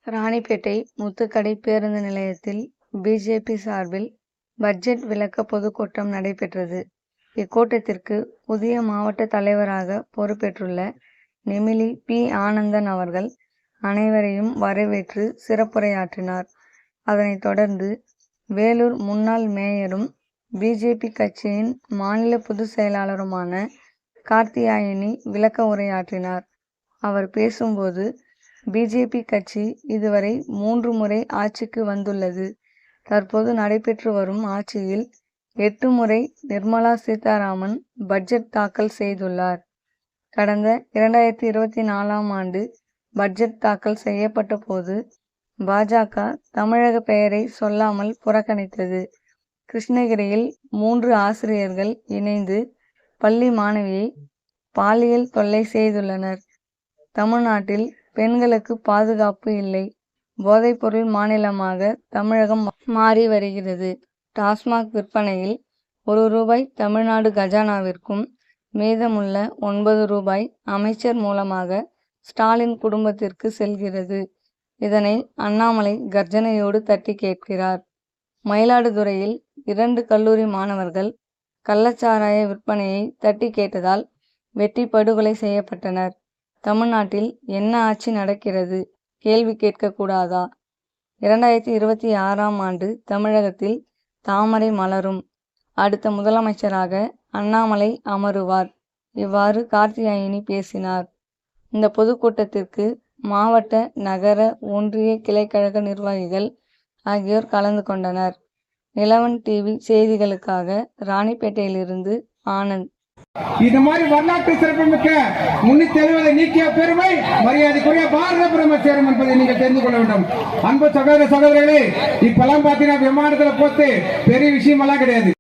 ராணிப்பேட்டை முத்துக்கடை பேருந்து நிலையத்தில் பிஜேபி சார்பில் பட்ஜெட் விளக்க பொதுக்கூட்டம் நடைபெற்றது. இக்கூட்டத்திற்கு புதிய மாவட்ட தலைவராக பொறுப்பேற்றுள்ள நெமிலி பி. ஆனந்தன் அவர்கள் அனைவரையும் வரவேற்று சிறப்புரையாற்றினார். அதனைத் தொடர்ந்து வேலூர் முன்னாள் மேயரும் பிஜேபி கட்சியின் மாநில பொதுச் செயலாளருமான கார்த்தியாயினி விளக்க உரையாற்றினார். அவர் பேசும்போது, பிஜேபி கட்சி இதுவரை 3 முறை ஆட்சிக்கு வந்துள்ளது. தற்போது நடைபெற்று வரும் ஆட்சியில் 8 முறை நிர்மலா சீதாராமன் பட்ஜெட் தாக்கல் செய்துள்ளார். கடந்த 2024ஆம் ஆண்டு பட்ஜெட் தாக்கல் செய்யப்பட்ட போது பாஜக தமிழக பெயரை சொல்லாமல் புறக்கணித்தது. கிருஷ்ணகிரியில் 3 ஆசிரியர்கள் இணைந்து பள்ளி மாணவியை பாலியல் தொல்லை செய்துள்ளனர். தமிழ்நாட்டில் பெண்களுக்கு பாதுகாப்பு இல்லை. போதைப்பொருள் மாநிலமாக தமிழகம் மாறி வருகிறது. டாஸ்மாக் விற்பனையில் ₹1 தமிழ்நாடு கஜானாவிற்கும் மீதமுள்ள ₹9 அமைச்சர் மூலமாக ஸ்டாலின் குடும்பத்திற்கு செல்கிறது. இதனை அண்ணாமலை கர்ஜனையோடு தட்டி கேட்கிறார். மயிலாடுதுறையில் 2 கல்லூரி மாணவர்கள் கள்ளச்சாராய விற்பனையை தட்டி கேட்டதால் வெட்டி படுகொலை செய்யப்பட்டனர். தமிழ்நாட்டில் என்ன ஆட்சி நடக்கிறது? கேள்வி கேட்கக்கூடாதா? 2026ஆம் ஆண்டு தமிழகத்தில் தாமரை மலரும். அடுத்த முதலமைச்சராக அண்ணாமலை அமருவார். இவ்வாறு கார்த்தியாயினி பேசினார். இந்த பொதுக்கூட்டத்திற்கு மாவட்ட, நகர, ஒன்றிய கிளைக்கழக நிர்வாகிகள் ஆகியோர் கலந்து கொண்டனர். நிலவன் டிவி செய்திகளுக்காக ராணிப்பேட்டையிலிருந்து ஆனந்த். இந்த மாதிரி வரலாற்று சிறப்புமிக்க 370 நீக்கிய பெருமை மரியாதைக்குரிய பாரத பிரதமர் சேரும் என்பதை நீங்கள் தெரிந்து கொள்ள வேண்டும். அன்பு சகோதர சகோதரர்களே, இப்பெல்லாம் பாத்தீங்கன்னா விமானத்துல போட்டு பெரிய விஷயம் எல்லாம் கிடையாது.